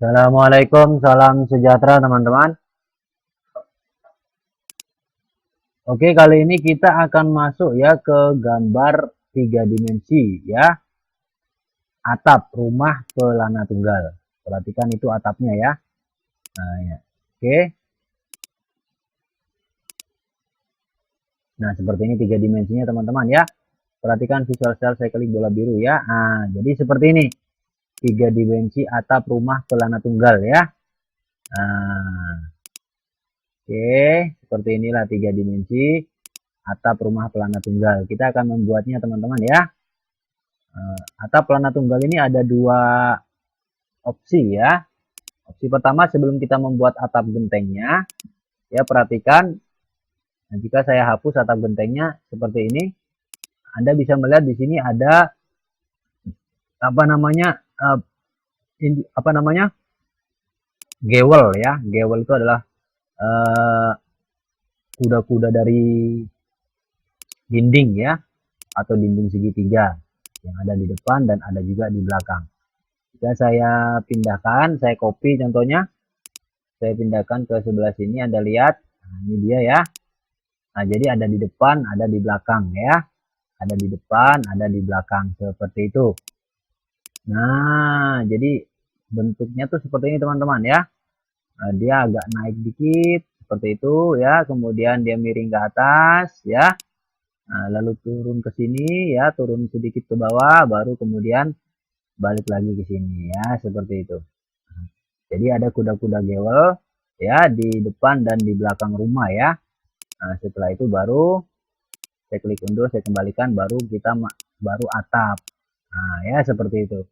Assalamualaikum, salam sejahtera teman-teman. Oke, kali ini kita akan masuk ya ke gambar tiga dimensi ya, atap rumah pelana tunggal. Perhatikan itu atapnya ya. Nah, ya. Oke. Nah, seperti ini tiga dimensinya teman-teman ya. Perhatikan visual style saya klik bola biru ya. Nah, jadi seperti ini. Tiga dimensi atap rumah pelana tunggal ya. Nah, oke, seperti inilah tiga dimensi atap rumah pelana tunggal. Kita akan membuatnya teman-teman ya. Atap pelana tunggal ini ada dua opsi ya. Opsi pertama, sebelum kita membuat atap gentengnya, ya perhatikan, jika saya hapus atap gentengnya seperti ini, Anda bisa melihat di sini ada apa namanya gewel ya. Gewel itu adalah kuda-kuda dari dinding ya, atau dinding segitiga yang ada di depan dan ada juga di belakang. Jika saya pindahkan, saya copy contohnya, saya pindahkan ke sebelah sini, Anda lihat, nah, ini dia ya. Nah, jadi ada di depan, ada di belakang ya. Ada di depan, ada di belakang, seperti itu. Nah, jadi bentuknya tuh seperti ini teman-teman ya. Nah, dia agak naik dikit, seperti itu ya. Kemudian dia miring ke atas ya. Nah, lalu turun ke sini ya, turun sedikit ke bawah, baru kemudian balik lagi ke sini ya, seperti itu. Nah, jadi ada kuda-kuda gewel ya di depan dan di belakang rumah ya. Nah, setelah itu baru saya klik undur, saya kembalikan, baru kita baru atap. Nah, ya seperti itu.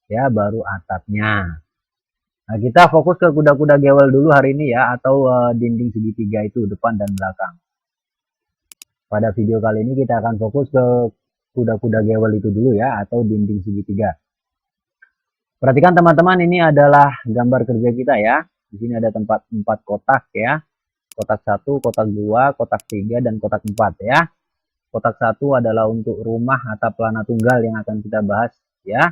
Ya, baru atapnya. Nah, kita fokus ke kuda-kuda gewel dulu hari ini ya, atau dinding segitiga itu depan dan belakang. Pada video kali ini kita akan fokus ke kuda-kuda gewel itu dulu ya, atau dinding segitiga. Perhatikan teman-teman, ini adalah gambar kerja kita ya. Di sini ada tempat 4 kotak ya. Kotak 1, kotak 2, kotak 3, dan kotak 4 ya. Kotak 1 adalah untuk rumah atap pelana tunggal yang akan kita bahas ya.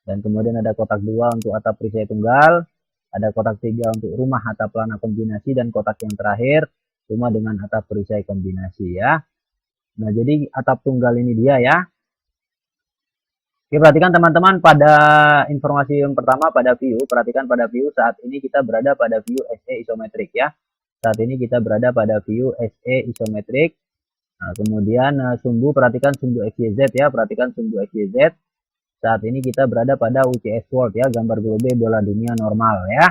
Dan kemudian ada kotak 2 untuk atap perisai tunggal. Ada kotak 3 untuk rumah atap pelana kombinasi, dan kotak yang terakhir rumah dengan atap perisai kombinasi ya. Nah, jadi atap tunggal ini dia ya. Oke, perhatikan teman-teman, pada informasi yang pertama pada view, perhatikan pada view, saat ini kita berada pada view SE isometrik ya. Saat ini kita berada pada view SE isometrik. Nah, kemudian sumbu, perhatikan sumbu XYZ ya, perhatikan sumbu XYZ. Saat ini kita berada pada UCS World ya, gambar globe bola dunia normal ya.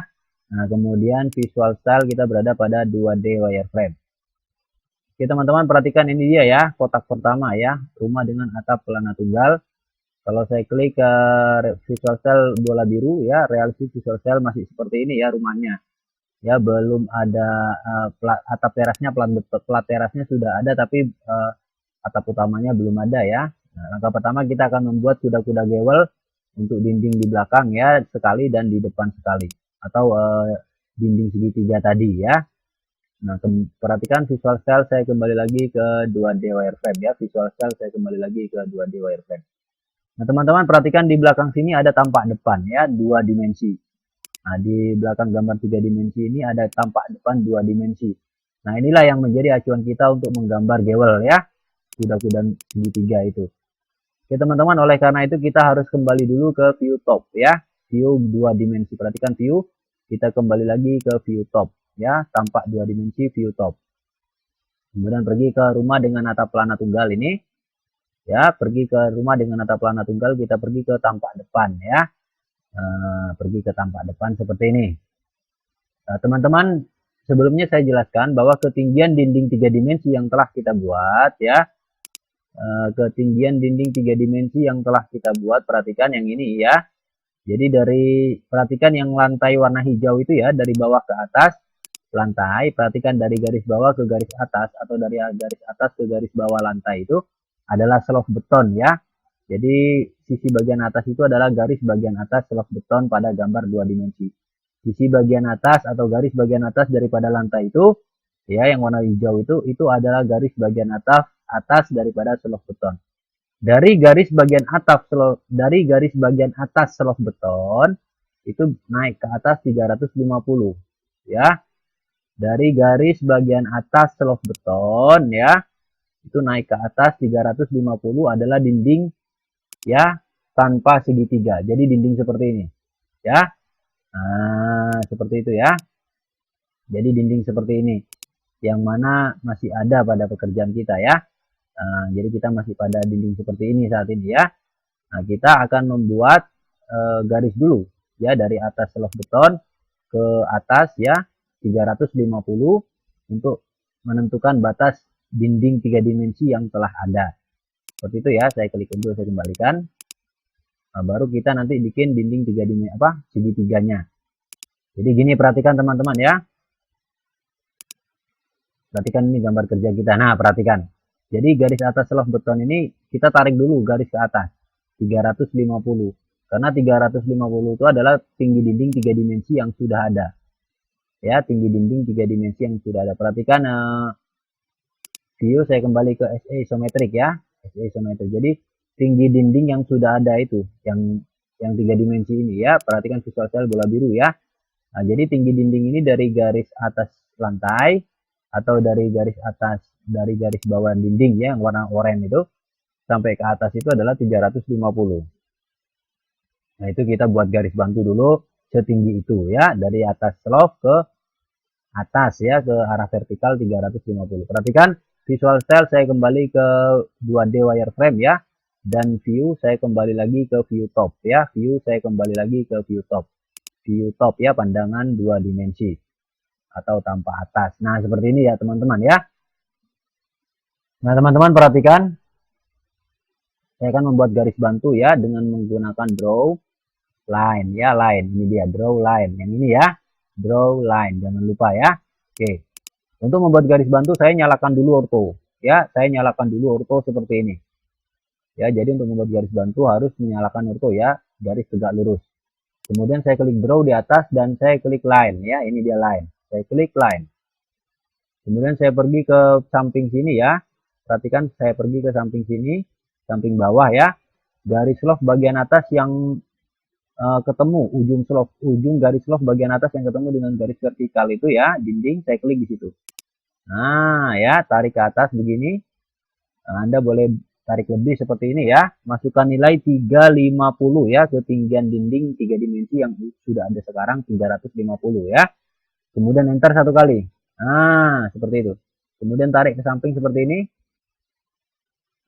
Nah, kemudian visual style kita berada pada 2D wireframe. Oke teman-teman, perhatikan ini dia ya, kotak pertama ya, rumah dengan atap pelana tunggal. Kalau saya klik ke visual style bola biru ya, realistis visual style masih seperti ini ya rumahnya. Ya, belum ada atap terasnya, plat terasnya sudah ada, tapi atap utamanya belum ada ya. Nah, langkah pertama kita akan membuat kuda-kuda gewel untuk dinding di belakang ya sekali, dan di depan sekali, atau dinding segitiga tadi ya. Nah, perhatikan visual style, saya kembali lagi ke 2D wireframe ya. Visual style saya kembali lagi ke 2D wireframe. Nah, teman-teman perhatikan di belakang sini ada tampak depan ya, 2 dimensi. Nah, di belakang gambar 3 dimensi ini ada tampak depan 2 dimensi. Nah, inilah yang menjadi acuan kita untuk menggambar gewel ya, kuda-kuda segitiga itu. Oke teman-teman, oleh karena itu kita harus kembali dulu ke view top ya, view 2 dimensi. Perhatikan view, kita kembali lagi ke view top ya, tampak 2 dimensi view top. Kemudian pergi ke rumah dengan atap pelana tunggal ini ya, pergi ke rumah dengan atap pelana tunggal, kita pergi ke tampak depan ya. Pergi ke tampak depan seperti ini. Teman-teman, sebelumnya saya jelaskan bahwa ketinggian dinding 3 dimensi yang telah kita buat ya, ketinggian dinding 3 dimensi yang telah kita buat, perhatikan yang ini ya. Jadi perhatikan yang lantai warna hijau itu ya, dari bawah ke atas lantai, perhatikan dari garis bawah ke garis atas, atau dari garis atas ke garis bawah lantai itu adalah selop beton ya. Jadi sisi bagian atas itu adalah garis bagian atas selop beton pada gambar 2 dimensi. Sisi bagian atas atau garis bagian atas daripada lantai itu ya, yang warna hijau itu adalah garis bagian atas daripada selop beton. Dari garis bagian atas selop beton itu naik ke atas 350 ya. Dari garis bagian atas selop beton ya, itu naik ke atas 350 adalah dinding ya tanpa segitiga. Jadi dinding seperti ini ya. Nah, seperti itu ya. Jadi dinding seperti ini yang mana masih ada pada pekerjaan kita ya. Nah, jadi kita masih pada dinding seperti ini saat ini ya. Nah, kita akan membuat garis dulu ya dari atas selop beton ke atas ya 350 untuk menentukan batas dinding 3 dimensi yang telah ada. Seperti itu ya, saya klik dulu, saya kembalikan. Nah, baru kita nanti bikin dinding 3 dimensi segitiganya. Jadi gini, perhatikan teman-teman ya. Perhatikan ini gambar kerja kita. Nah, perhatikan. Jadi garis atas selop beton ini kita tarik dulu garis ke atas 350. Karena 350 itu adalah tinggi dinding 3 dimensi yang sudah ada. Ya, tinggi dinding 3 dimensi yang sudah ada. Perhatikan view, saya kembali ke SA isometrik ya. SA isometrik. Jadi tinggi dinding yang sudah ada itu, yang 3 dimensi ini ya. Perhatikan visual style bola biru ya. Nah, jadi tinggi dinding ini dari garis atas lantai atau dari garis atas, dari garis bawah dinding ya, yang warna oranye itu sampai ke atas itu adalah 350. Nah, itu kita buat garis bantu dulu setinggi itu ya, dari atas selop ke atas ya, ke arah vertikal 350. Perhatikan visual style, saya kembali ke 2D wireframe ya, dan view saya kembali lagi ke view top ya, view saya kembali lagi ke view top. View top ya, pandangan 2 dimensi atau tanpa atas. Nah, seperti ini ya teman-teman ya. Nah, teman-teman perhatikan, saya akan membuat garis bantu ya dengan menggunakan draw line ya, line. Ini dia draw line. Yang ini ya, draw line. Jangan lupa ya. Oke. Untuk membuat garis bantu saya nyalakan dulu ortho ya. Saya nyalakan dulu ortho seperti ini. Ya, jadi untuk membuat garis bantu harus menyalakan ortho ya, garis tegak lurus. Kemudian saya klik draw di atas dan saya klik line ya. Ini dia line. Saya klik line. Kemudian saya pergi ke samping sini ya. Perhatikan, saya pergi ke samping sini, samping bawah ya. Garis selop bagian atas yang ketemu ujung garis selop bagian atas yang ketemu dengan garis vertikal itu ya, dinding, saya klik di situ. Nah, ya, tarik ke atas begini. Nah, Anda boleh tarik lebih seperti ini ya. Masukkan nilai 350 ya, ketinggian dinding 3 dimensi yang sudah ada sekarang 350 ya. Kemudian enter satu kali. Nah, seperti itu. Kemudian tarik ke samping seperti ini.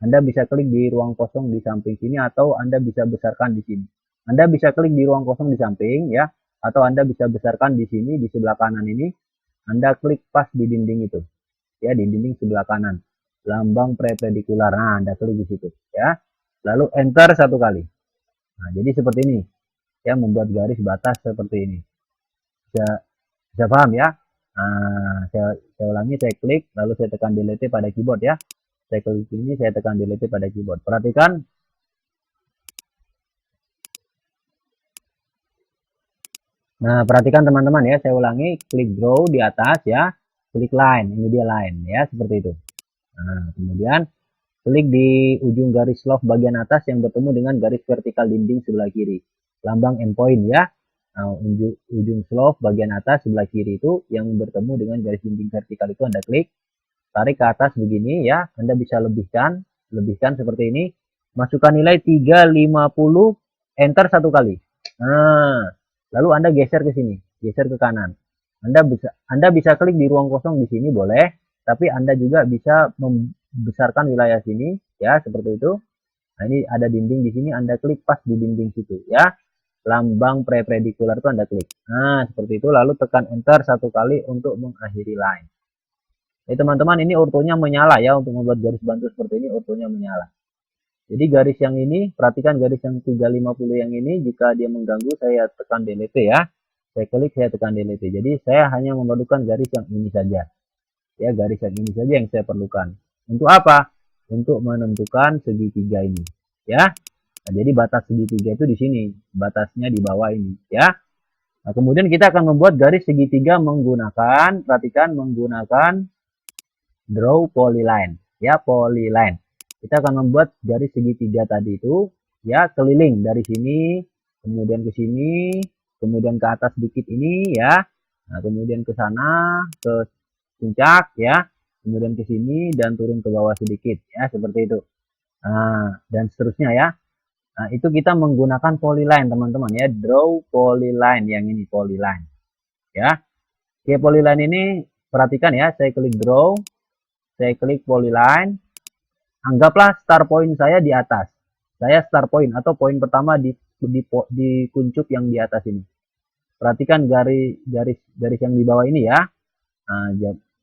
Anda bisa klik di ruang kosong di samping sini atau Anda bisa besarkan di sini. Anda bisa klik di ruang kosong di samping ya, atau Anda bisa besarkan di sini di sebelah kanan ini. Anda klik pas di dinding itu. Ya, di dinding sebelah kanan. Lambang perpendikular. Nah, Anda klik di situ ya. Lalu enter satu kali. Nah, jadi seperti ini. Ya, membuat garis batas seperti ini. Bisa paham ya? Nah, saya ulangi, saya klik, lalu saya tekan delete pada keyboard ya. Saya klik ini, saya tekan delete pada keyboard. Perhatikan. Nah, perhatikan teman-teman ya, saya ulangi, klik draw di atas ya, klik line, ini dia line ya, seperti itu. Nah, kemudian klik di ujung garis selop bagian atas yang bertemu dengan garis vertikal dinding sebelah kiri. Lambang endpoint ya. Nah, ujung selop bagian atas sebelah kiri itu yang bertemu dengan garis dinding vertikal itu Anda klik. Tarik ke atas begini ya. Anda bisa lebihkan seperti ini. Masukkan nilai 350, enter satu kali. Nah, lalu Anda geser ke sini, geser ke kanan. Anda bisa klik di ruang kosong di sini boleh, tapi Anda juga bisa membesarkan wilayah sini ya, seperti itu. Nah, ini ada dinding di sini, Anda klik pas di dinding situ ya. Lambang perpendikular itu Anda klik. Nah, seperti itu, lalu tekan enter satu kali untuk mengakhiri line. Teman-teman, ini ortonya menyala ya, untuk membuat garis bantu seperti ini ortonya menyala. Jadi garis yang ini, perhatikan garis yang 350 yang ini, jika dia mengganggu saya tekan delete ya. Saya klik, saya tekan delete. Jadi saya hanya memerlukan garis yang ini saja. Ya, garis yang ini saja yang saya perlukan. Untuk apa? Untuk menentukan segitiga ini. Ya. Nah, jadi batas segitiga itu di sini, batasnya di bawah ini ya. Nah, kemudian kita akan membuat garis segitiga menggunakan, perhatikan, menggunakan draw polyline ya, polyline. Kita akan membuat garis segitiga tadi itu ya, keliling dari sini, kemudian ke sini, kemudian ke atas sedikit ini ya. Nah, kemudian ke sana, ke puncak ya, kemudian ke sini dan turun ke bawah sedikit ya, seperti itu. Nah, dan seterusnya ya. Nah, itu kita menggunakan polyline teman-teman ya, draw polyline yang ini polyline ya. Oke, polyline ini perhatikan ya, saya klik draw, saya klik polyline. Anggaplah start point saya di atas. Saya start point atau poin pertama di kuncup yang di atas ini. Perhatikan garis yang di bawah ini ya. Nah,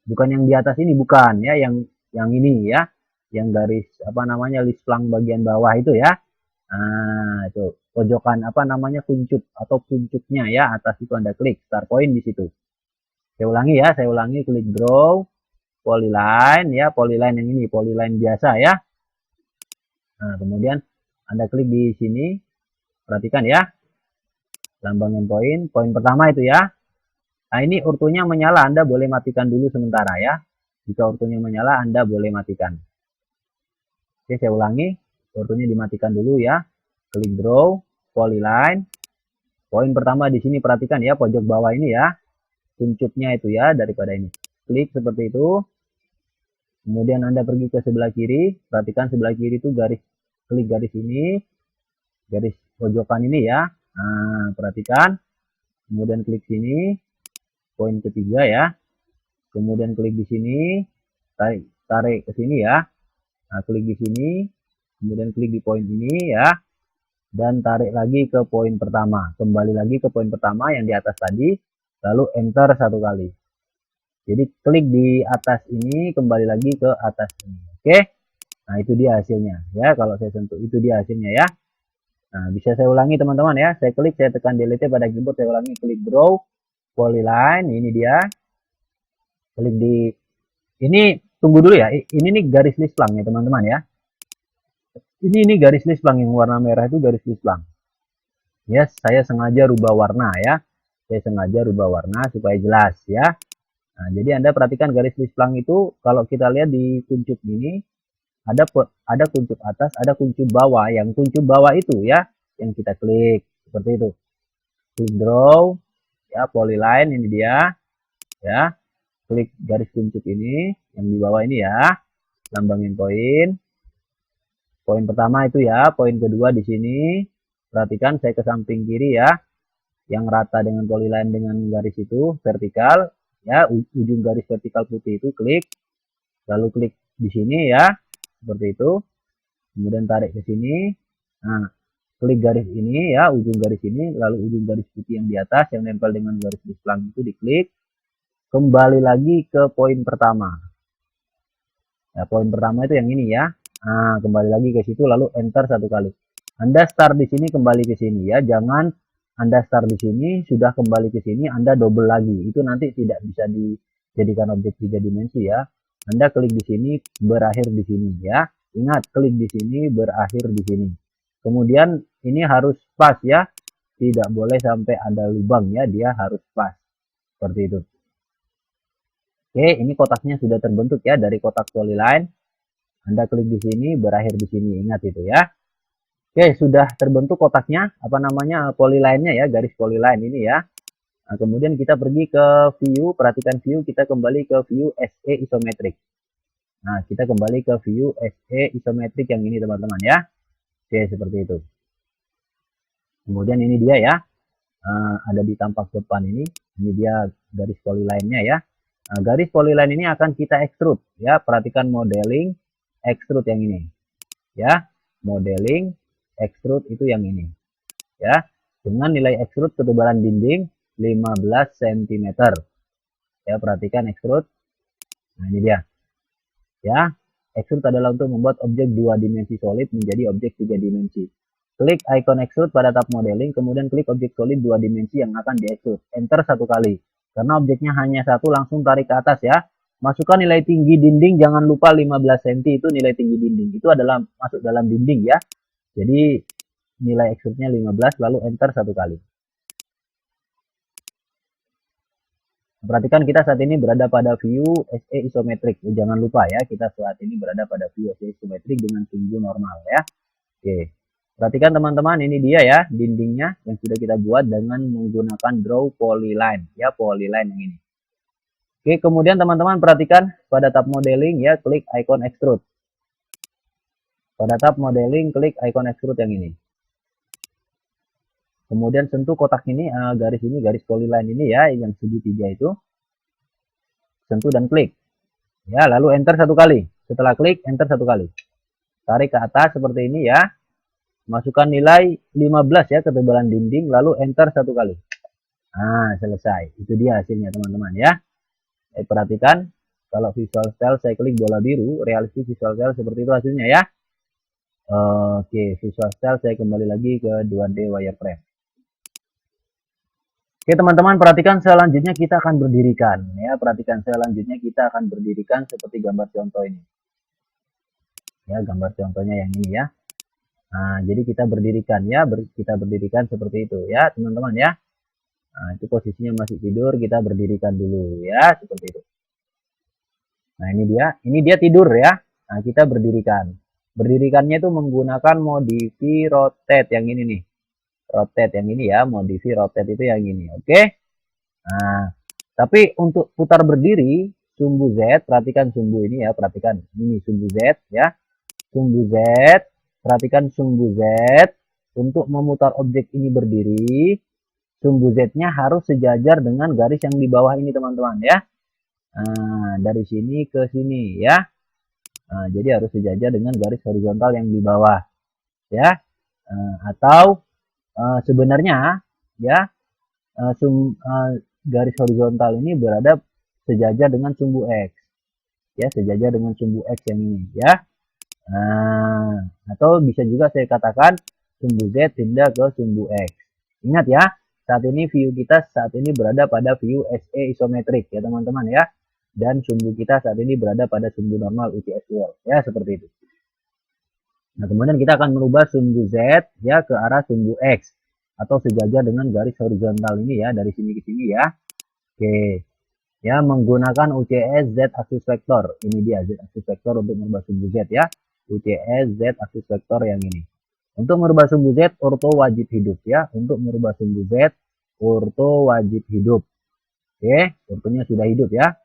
bukan yang di atas ini, bukan ya, yang ini ya, yang garis apa namanya lisplang bagian bawah itu ya. Nah, itu pojokan apa namanya kuncup atau puncupnya ya, atas itu Anda klik start point di situ. Saya ulangi ya, saya ulangi, klik draw polyline ya, polyline yang ini, polyline biasa ya. Nah, kemudian Anda klik di sini, perhatikan ya, lambangin poin pertama itu ya. Nah, ini ortunya menyala, Anda boleh matikan dulu sementara ya. Jika ortunya menyala, Anda boleh matikan. Oke, saya ulangi, ortunya dimatikan dulu ya. Klik draw, polyline. Poin pertama di sini perhatikan ya, pojok bawah ini ya. Kuncupnya itu ya, daripada ini. Klik seperti itu. Kemudian Anda pergi ke sebelah kiri, perhatikan sebelah kiri itu klik garis ini, garis pojokan ini ya. Nah, perhatikan. Kemudian klik sini, poin ketiga ya. Kemudian klik di sini, tarik ke sini ya. Nah, klik di sini, kemudian klik di poin ini ya. Dan tarik lagi ke poin pertama. Kembali lagi ke poin pertama yang di atas tadi, lalu enter satu kali. Jadi klik di atas ini, kembali lagi ke atas ini. Oke. Nah, itu dia hasilnya ya. Kalau saya sentuh, itu dia hasilnya ya. Nah, bisa saya ulangi teman-teman ya. Saya klik, saya tekan delete pada keyboard, saya ulangi, klik draw polyline, ini dia. Klik di ini, tunggu dulu ya. Ini nih garis lisplang ya teman-teman ya. Ini garis lisplang yang warna merah itu garis lisplang. Ya, saya sengaja rubah warna ya. Saya sengaja rubah warna supaya jelas ya. Nah, jadi Anda perhatikan garis lisplang itu kalau kita lihat di kuncup ini ada kuncup atas, ada kuncup bawah. Yang kuncup bawah itu ya yang kita klik seperti itu. Klik draw ya, polyline, ini dia ya. Klik garis kuncup ini yang di bawah ini ya. Lambangin poin. Poin pertama itu ya, poin kedua di sini. Perhatikan saya ke samping kiri ya. Yang rata dengan polyline dengan garis itu vertikal ya, ujung garis vertikal putih itu klik. Lalu klik di sini ya. Seperti itu. Kemudian tarik ke sini. Nah, klik garis ini ya, ujung garis ini, lalu ujung garis putih yang di atas yang nempel dengan garis lisplang itu diklik. Kembali lagi ke poin pertama. Ya, poin pertama itu yang ini ya. Nah, kembali lagi ke situ lalu enter satu kali. Anda start di sini, kembali ke sini ya. Jangan Anda start di sini sudah kembali ke sini, Anda double lagi. Itu nanti tidak bisa dijadikan objek 3 dimensi ya. Anda klik di sini, berakhir di sini ya. Ingat, klik di sini, berakhir di sini. Kemudian ini harus pas ya. Tidak boleh sampai ada lubang ya, dia harus pas. Seperti itu. Oke, ini kotaknya sudah terbentuk ya dari kotak polyline. Anda klik di sini, berakhir di sini. Ingat itu ya. Oke, sudah terbentuk kotaknya, apa namanya, polyline-nya ya, garis polyline ini ya. Nah, kemudian kita pergi ke view, perhatikan view, kita kembali ke view SE isometric. Nah, kita kembali ke view SE isometric yang ini teman-teman ya. Oke, seperti itu. Kemudian ini dia ya, ada di tampak depan ini dia garis polyline-nya ya. Nah, garis polyline ini akan kita extrude ya, perhatikan modeling, extrude yang ini ya, modeling, extrude itu yang ini ya, dengan nilai extrude ketebalan dinding 15 cm ya, perhatikan extrude. Nah, ini dia ya, extrude adalah untuk membuat objek 2 dimensi solid menjadi objek 3 dimensi. Klik icon extrude pada tab modeling, kemudian klik objek solid 2 dimensi yang akan di-extrude. Enter satu kali. Karena objeknya hanya satu, langsung tarik ke atas ya. Masukkan nilai tinggi dinding, jangan lupa 15 cm itu nilai tinggi dinding. Itu adalah masuk dalam dinding ya. Jadi nilai extrude-nya 15, lalu enter satu kali. Perhatikan kita saat ini berada pada view SE isometrik. Jangan lupa ya, kita saat ini berada pada view SE isometrik dengan sumbu normal ya. Oke. Perhatikan teman-teman, ini dia ya dindingnya yang sudah kita buat dengan menggunakan draw polyline ya, polyline yang ini. Oke, kemudian teman-teman perhatikan pada tab modeling ya, klik icon extrude. Pada tab modeling klik icon extrude yang ini. Kemudian sentuh kotak ini, garis ini, garis polyline ini ya, yang segitiga itu. Sentuh dan klik. Ya, lalu enter satu kali. Setelah klik, enter satu kali. Tarik ke atas seperti ini ya. Masukkan nilai 15 ya ketebalan dinding, lalu enter satu kali. Nah, selesai. Itu dia hasilnya teman-teman ya. Perhatikan, kalau visual style saya klik bola biru, realistik visual style seperti itu hasilnya ya. Oke, visual style saya kembali lagi ke 2D wireframe. Oke teman-teman, perhatikan selanjutnya kita akan berdirikan ya. Perhatikan selanjutnya kita akan berdirikan seperti gambar contoh ini. Ya, gambar contohnya yang ini ya. Nah, jadi kita berdirikan ya, kita berdirikan seperti itu ya, teman-teman ya. Nah, itu posisinya masih tidur, kita berdirikan dulu ya, seperti itu. Nah, ini dia tidur ya. Nah, kita berdirikan. Berdirikannya itu menggunakan modify rotate yang ini nih. Rotate yang ini ya, modify rotate itu yang ini. Oke. Nah, tapi untuk putar berdiri, sumbu Z, perhatikan sumbu ini ya, perhatikan ini sumbu Z ya. Sumbu Z, perhatikan sumbu Z. Untuk memutar objek ini berdiri, sumbu Z-nya harus sejajar dengan garis yang di bawah ini teman-teman ya. Nah, dari sini ke sini ya. Nah, jadi harus sejajar dengan garis horizontal yang di bawah ya. Atau sebenarnya ya garis horizontal ini berada sejajar dengan sumbu X ya, sejajar dengan sumbu X yang ini ya. Nah, atau bisa juga saya katakan sumbu Z pindah ke sumbu X. Ingat ya, saat ini view kita saat ini berada pada view SE isometrik ya teman-teman ya. Dan sumbu kita saat ini berada pada sumbu normal UCS World ya, seperti itu. Nah, kemudian kita akan merubah sumbu Z ya ke arah sumbu X atau sejajar dengan garis horizontal ini ya, dari sini ke sini ya. Oke. Ya, menggunakan UCS Z axis vector. Ini dia Z axis vector untuk merubah sumbu Z ya. UCS Z axis vector yang ini. Untuk merubah sumbu Z, orto wajib hidup ya. Untuk merubah sumbu Z, orto wajib hidup. Oke, ortonya sudah hidup ya.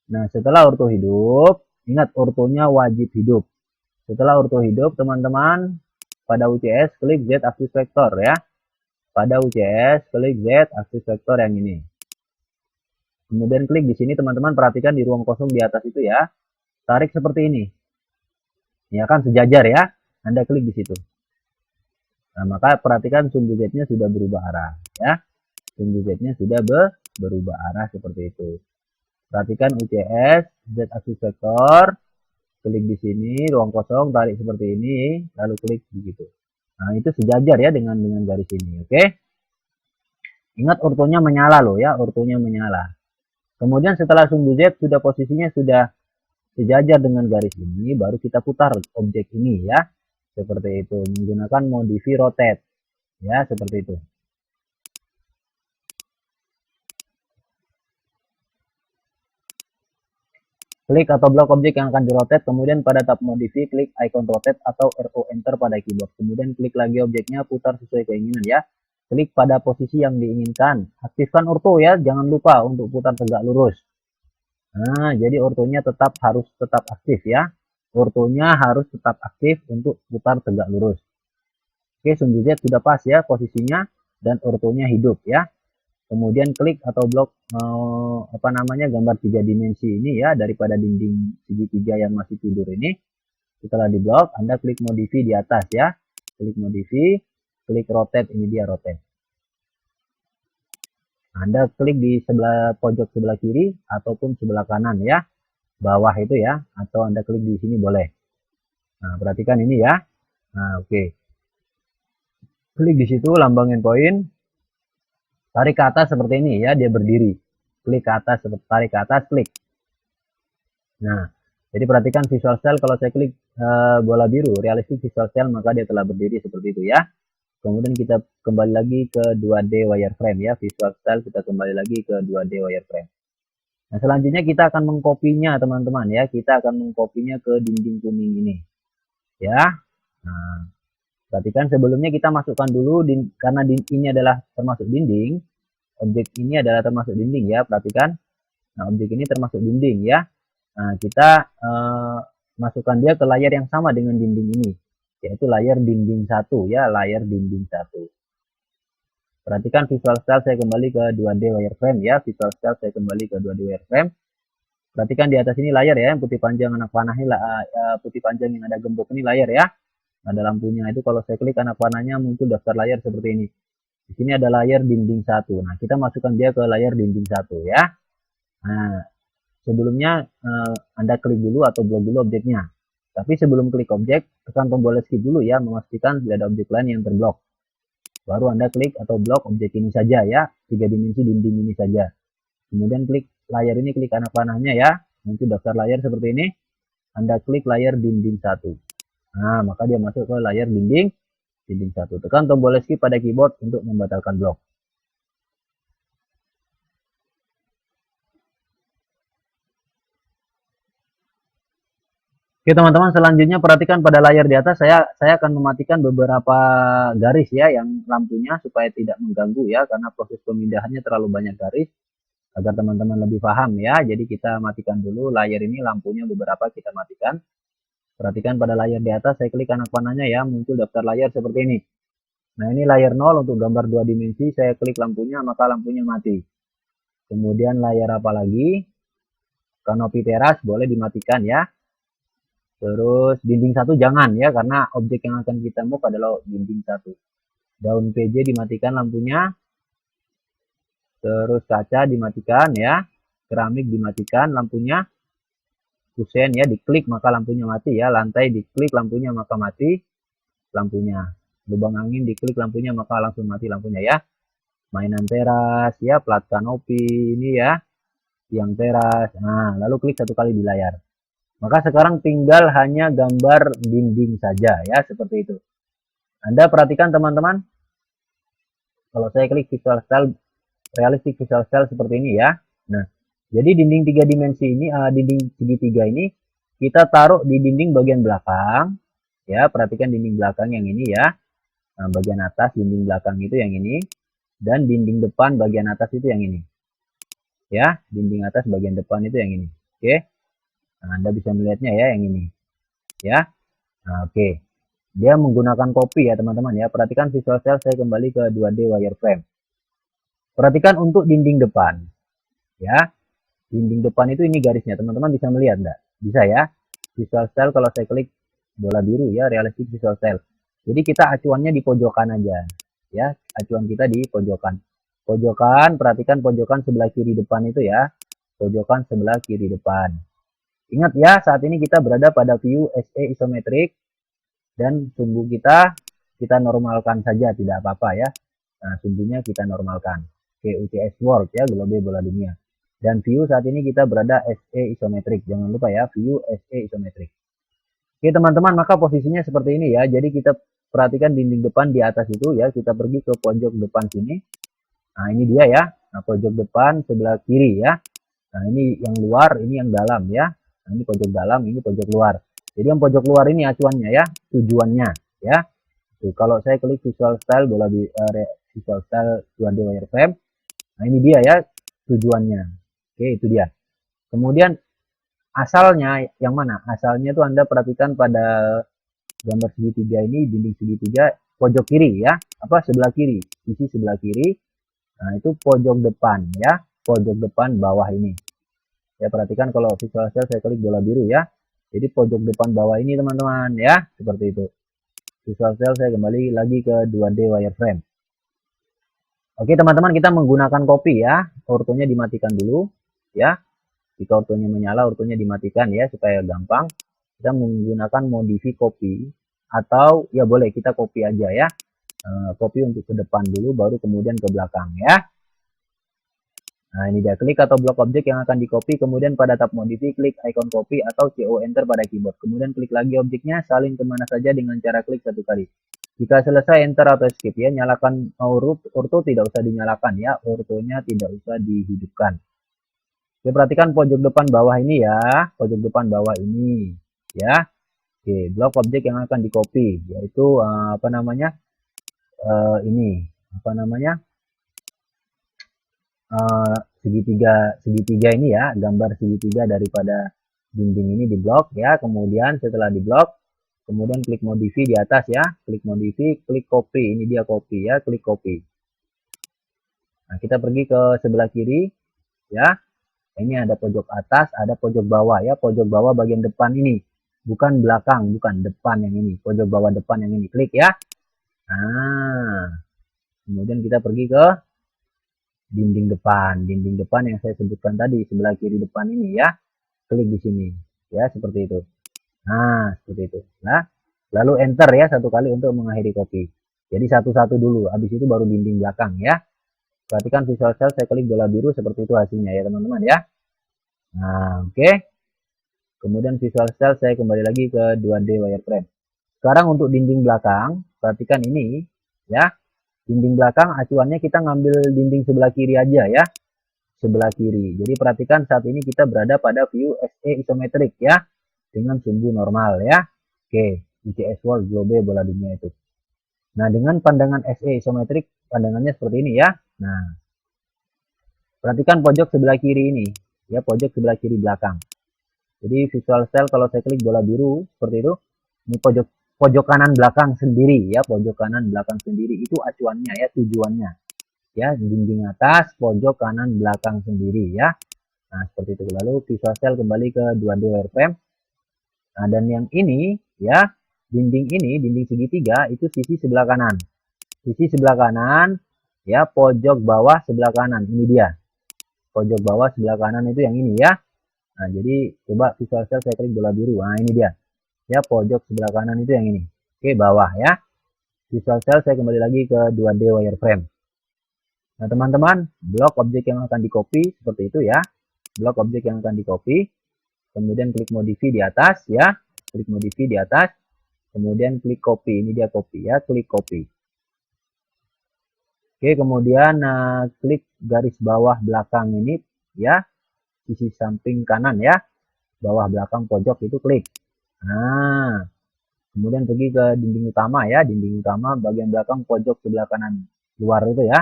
Nah, setelah orto hidup, ingat ortonya wajib hidup. Setelah orto hidup, teman-teman, pada UCS klik Z axis vector ya. Pada UCS klik Z axis vector yang ini. Kemudian klik di sini teman-teman, perhatikan di ruang kosong di atas itu ya. Tarik seperti ini. Ya kan sejajar ya. Anda klik di situ. Nah, maka perhatikan sumbu Z-nya sudah berubah arah ya. Sumbu Z-nya sudah berubah arah seperti itu. Perhatikan UCS Z axis vector. Klik di sini ruang kosong, tarik seperti ini, lalu klik begitu. Nah, itu sejajar ya dengan garis ini, oke? Ingat ortonya menyala loh ya, ortonya menyala. Kemudian setelah sumbu Z sudah posisinya sudah sejajar dengan garis ini, baru kita putar objek ini ya. Seperti itu, menggunakan modify rotate. Ya, seperti itu. Klik atau blok objek yang akan dirotate, kemudian pada tab modify, klik icon rotate atau RO enter pada keyboard. Kemudian klik lagi objeknya, putar sesuai keinginan ya. Klik pada posisi yang diinginkan. Aktifkan orto ya, jangan lupa untuk putar tegak lurus. Nah, jadi ortonya harus tetap aktif ya. Ortonya harus tetap aktif untuk putar tegak lurus. Oke, sumbu Z sudah pas ya posisinya dan ortonya hidup ya. Kemudian klik atau blok gambar 3 dimensi ini ya, daripada dinding segitiga yang masih tidur ini. Setelah di blok, Anda klik modify di atas ya. Klik modify, klik rotate, ini dia rotate. Anda klik di sebelah pojok sebelah kiri ataupun sebelah kanan ya. Bawah itu ya, atau Anda klik di sini boleh. Nah, perhatikan ini ya. Nah, oke. Klik di situ lambang endpoint. Tarik ke atas seperti ini ya, dia berdiri. Klik ke atas, tarik ke atas, klik. Nah, jadi perhatikan visual style, kalau saya klik bola biru, realistic visual style, maka dia telah berdiri seperti itu ya. Kemudian kita kembali lagi ke 2D wireframe ya, visual style kita kembali lagi ke 2D wireframe. Nah, selanjutnya kita akan mengkopinya teman-teman ya, kita akan mengkopinya ke dinding kuning ini. Ya. Nah, Perhatikan sebelumnya kita masukkan dulu, karena ini adalah termasuk dinding, objek ini adalah termasuk dinding ya, perhatikan. Nah, objek ini termasuk dinding ya. Nah, kita masukkan dia ke layar yang sama dengan dinding ini, yaitu layar dinding 1 ya, layar dinding 1. Perhatikan visual style saya kembali ke 2D wireframe ya, visual style saya kembali ke 2D wireframe. Perhatikan di atas ini layar ya, yang putih panjang anak panah ini, putih panjang yang ada gembok ini layar ya. Ada lampunya itu, kalau saya klik anak panahnya muncul daftar layar seperti ini. Di sini ada layar dinding 1. Nah, kita masukkan dia ke layar dinding 1 ya. Nah, sebelumnya Anda klik dulu atau blok dulu objeknya. Tapi sebelum klik objek, tekan tombol escape dulu ya, memastikan tidak ada objek lain yang terblok. Baru Anda klik atau blok objek ini saja ya, 3 dimensi dinding ini saja. Kemudian klik layar ini, klik anak panahnya ya, muncul daftar layar seperti ini. Anda klik layar dinding 1. Nah, maka dia masuk ke layar dinding 1. Tekan tombol escape pada keyboard untuk membatalkan blok. Oke teman-teman, selanjutnya perhatikan pada layar di atas, saya akan mematikan beberapa garis ya yang lampunya supaya tidak mengganggu ya, karena proses pemindahannya terlalu banyak garis, agar teman-teman lebih paham ya. Jadi kita matikan dulu layar ini, lampunya beberapa kita matikan. Perhatikan pada layar di atas, saya klik anak panahnya ya, muncul daftar layar seperti ini. Nah, ini layar 0 untuk gambar 2 dimensi, saya klik lampunya, maka lampunya mati. Kemudian layar apa lagi? Kanopi teras boleh dimatikan ya. Terus dinding 1 jangan ya, karena objek yang akan kita move adalah dinding 1. Daun PJ dimatikan lampunya. Terus kaca dimatikan ya. Keramik dimatikan lampunya. Kusen ya, diklik maka lampunya mati ya. Lantai diklik lampunya maka mati lampunya. Lubang angin diklik lampunya maka langsung mati lampunya ya. Mainan teras ya, plat kanopi ini ya, tiang teras. Nah, lalu klik satu kali di layar. Maka sekarang tinggal hanya gambar dinding saja ya, seperti itu. Anda perhatikan teman-teman, kalau saya klik visual style, realistic visual style seperti ini ya. Nah, jadi dinding 3 dimensi ini, dinding segitiga ini kita taruh di dinding bagian belakang ya. Perhatikan dinding belakang yang ini ya. Nah, bagian atas dinding belakang itu yang ini, dan dinding depan bagian atas itu yang ini ya. Dinding atas bagian depan itu yang ini. Oke. Nah, Anda bisa melihatnya ya, yang ini ya. Nah, oke. Dia menggunakan copy ya teman-teman ya. Perhatikan visual style saya kembali ke 2D wireframe. Perhatikan untuk dinding depan ya. Dinding depan itu ini garisnya, teman-teman bisa melihat enggak? Bisa ya. Visual style kalau saya klik bola biru ya, realistic visual style. Jadi kita acuannya di pojokan aja ya. Acuan kita di pojokan. Pojokan, perhatikan pojokan sebelah kiri depan itu ya. Pojokan sebelah kiri depan. Ingat ya, saat ini kita berada pada view SE isometrik, dan sumbu kita normalkan saja, tidak apa-apa ya. Nah, sumbunya kita normalkan. Oke, UCS World ya, Globe bola dunia. Dan view saat ini kita berada SE isometrik. Jangan lupa ya, view SE isometrik. Oke teman-teman, maka posisinya seperti ini ya. Jadi kita perhatikan dinding depan di atas itu ya. Kita pergi ke pojok depan sini. Nah, ini dia ya. Nah, pojok depan sebelah kiri ya. Nah, ini yang luar, ini yang dalam ya. Nah, ini pojok dalam, ini pojok luar. Jadi yang pojok luar ini acuannya ya, tujuannya ya. Tuh, kalau saya klik visual style bola di visual style 2D wireframe. Nah, ini dia ya tujuannya. Oke, itu dia. Kemudian asalnya yang mana? Asalnya tuh Anda perhatikan pada gambar segitiga ini, dinding segitiga pojok kiri ya. Apa sebelah kiri? Sisi sebelah kiri. Nah, itu pojok depan ya. Pojok depan bawah ini. Ya, perhatikan kalau visual style saya klik bola biru ya. Jadi pojok depan bawah ini teman-teman ya, seperti itu. Visual style saya kembali lagi ke 2D wireframe. Oke teman-teman, kita menggunakan copy ya. Ortonya dimatikan dulu ya. Jika ortonya menyala, ortonya dimatikan ya, supaya gampang. Kita menggunakan modify copy, atau ya boleh kita copy aja ya. Copy untuk ke depan dulu, baru kemudian ke belakang ya. Nah, ini dia, klik atau blok objek yang akan di copy, kemudian pada tab modify klik icon copy atau CO enter pada keyboard. Kemudian klik lagi objeknya, salin kemana saja dengan cara klik satu kali. Jika selesai enter atau skip ya, nyalakan orto tidak usah dinyalakan ya, ortonya tidak usah dihidupkan. Oke, perhatikan pojok depan bawah ini ya, pojok depan bawah ini ya. Oke, blok objek yang akan di copy yaitu apa namanya, ini apa namanya, segitiga ini ya, gambar segitiga daripada dinding ini di blok ya. Kemudian setelah di blok, kemudian klik modify di atas ya, klik modify, klik copy, ini dia copy ya, klik copy. Nah, kita pergi ke sebelah kiri ya. Ini ada pojok atas, ada pojok bawah ya, pojok bawah bagian depan ini, bukan belakang, bukan depan yang ini, pojok bawah depan yang ini, klik ya. Nah, kemudian kita pergi ke dinding depan yang saya sebutkan tadi, sebelah kiri depan ini ya, klik di sini ya, seperti itu. Nah, seperti itu. Nah, lalu enter ya satu kali untuk mengakhiri copy. Jadi satu-satu dulu, habis itu baru dinding belakang ya. Perhatikan visual cell, saya klik bola biru, seperti itu hasilnya ya teman-teman ya. Nah, oke. Kemudian visual cell saya kembali lagi ke 2D wireframe. Sekarang untuk dinding belakang, perhatikan ini ya. Dinding belakang acuannya kita ngambil dinding sebelah kiri aja ya. Sebelah kiri. Jadi perhatikan saat ini kita berada pada view SE isometrik ya. Dengan sumbu normal ya. Oke, ICS World Globe bola dunia itu. Nah, dengan pandangan SE isometrik, pandangannya seperti ini ya. Nah, perhatikan pojok sebelah kiri ini. Ya, pojok sebelah kiri belakang. Jadi visual cell kalau saya klik bola biru seperti itu, ini pojok kanan belakang sendiri ya, pojok kanan belakang sendiri itu acuannya ya, tujuannya. Ya, dinding atas, pojok kanan belakang sendiri ya. Nah, seperti itu. Lalu visual cell kembali ke 2D wireframe. Nah, dan yang ini ya, dinding ini, dinding segitiga itu sisi sebelah kanan. Sisi sebelah kanan ya, pojok bawah sebelah kanan. Ini dia. Pojok bawah sebelah kanan itu yang ini ya. Nah, jadi coba visual cell saya klik bola biru. Nah, ini dia. Ya, pojok sebelah kanan itu yang ini. Oke, bawah ya. Visual cell saya kembali lagi ke 2D wireframe. Nah, teman-teman, blok objek yang akan di copy seperti itu ya. Blok objek yang akan di copy. Kemudian klik modify di atas ya. Klik modify di atas. Kemudian klik copy. Ini dia copy ya, klik copy. Oke, kemudian klik garis bawah belakang ini ya. Sisi samping kanan ya. Bawah belakang pojok itu klik. Nah, kemudian pergi ke dinding utama ya, dinding utama bagian belakang pojok sebelah kanan luar itu ya,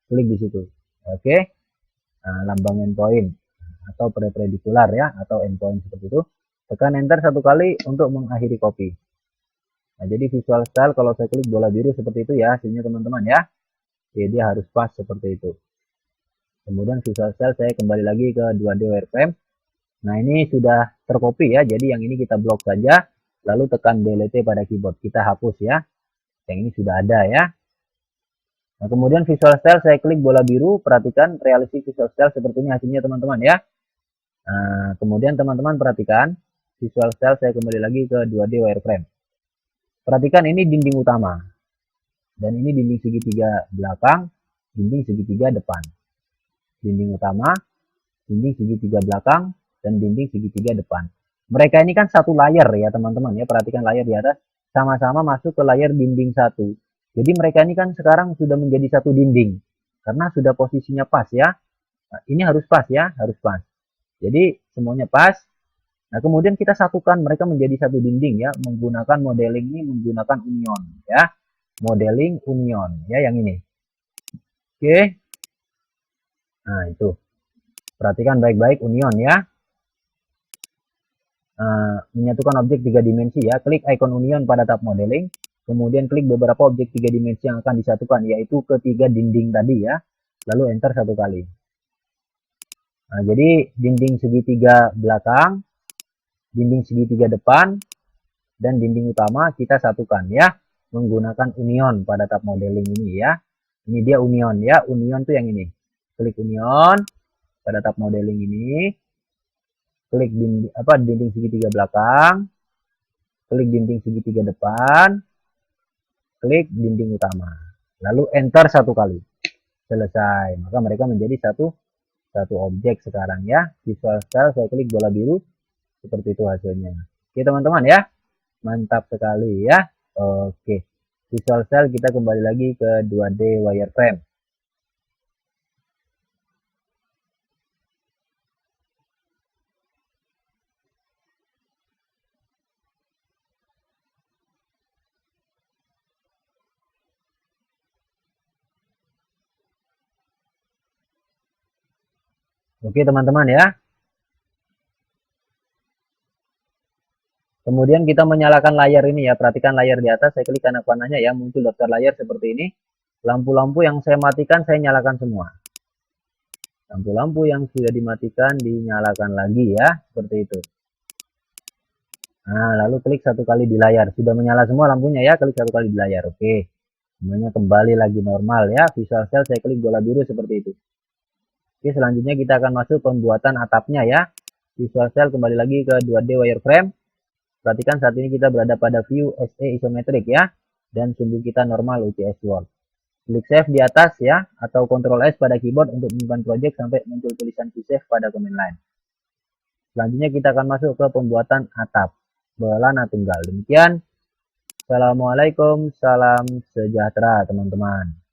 klik di situ. Oke, nah, lambang endpoint atau perpendikular ya, atau endpoint seperti itu. Tekan enter satu kali untuk mengakhiri copy. Nah, jadi visual style kalau saya klik bola biru seperti itu ya hasilnya teman-teman ya. Jadi dia harus pas seperti itu. Kemudian visual style saya kembali lagi ke 2D wireframe. Nah, ini sudah tercopy ya, jadi yang ini kita blok saja, lalu tekan delete pada keyboard, kita hapus ya. Yang ini sudah ada ya. Nah, kemudian visual style saya klik bola biru, perhatikan realistic visual style seperti ini hasilnya teman-teman ya. Nah, kemudian teman-teman perhatikan visual style saya kembali lagi ke 2D wireframe. Perhatikan ini dinding utama. Dan ini dinding segitiga belakang, dinding segitiga depan. Dinding utama, dinding segitiga belakang, dan dinding segitiga depan. Mereka ini kan satu layar ya teman-teman ya, perhatikan layar di atas sama-sama masuk ke layar dinding satu. Jadi mereka ini kan sekarang sudah menjadi satu dinding karena sudah posisinya pas ya. Nah, ini harus pas ya, harus pas. Jadi semuanya pas. Nah, kemudian kita satukan mereka menjadi satu dinding ya, menggunakan modeling ini, menggunakan union ya. Modeling union ya, yang ini. Oke. Nah, itu. Perhatikan baik-baik union ya. Menyatukan objek 3 dimensi ya. Klik icon union pada tab modeling. Kemudian klik beberapa objek 3 dimensi yang akan disatukan, yaitu ketiga dinding tadi ya. Lalu enter satu kali. Nah, jadi dinding segitiga belakang, dinding segitiga depan, dan dinding utama kita satukan ya. Menggunakan union pada tab modeling ini ya. Ini dia union ya. Union tuh yang ini. Klik union pada tab modeling ini. Klik dinding segitiga belakang, klik dinding segitiga depan, klik dinding utama. Lalu enter satu kali. Selesai. Maka mereka menjadi satu objek sekarang ya. Visual style saya klik bola biru. Seperti itu hasilnya. Oke teman-teman ya. Mantap sekali ya. Oke. Visual style kita kembali lagi ke 2D wireframe. Oke teman-teman ya. Kemudian kita menyalakan layar ini ya. Perhatikan layar di atas, saya klik kanan panahnya ya, muncul daftar layar seperti ini. Lampu-lampu yang saya matikan saya nyalakan semua. Lampu-lampu yang sudah dimatikan dinyalakan lagi ya, seperti itu. Nah, lalu klik satu kali di layar. Sudah menyala semua lampunya ya, klik satu kali di layar. Oke. Semuanya kembali lagi normal ya. Visual Cell saya klik bola biru seperti itu. Oke, selanjutnya kita akan masuk pembuatan atapnya ya. Visual Cell kembali lagi ke 2D wireframe. Perhatikan saat ini kita berada pada view SE isometric ya. Dan sumbu kita normal UCS World. Klik save di atas ya, atau Ctrl S pada keyboard untuk menyimpan project sampai muncul tulisan save pada command line. Selanjutnya kita akan masuk ke pembuatan atap belana tunggal. Demikian. Assalamualaikum, salam sejahtera teman-teman.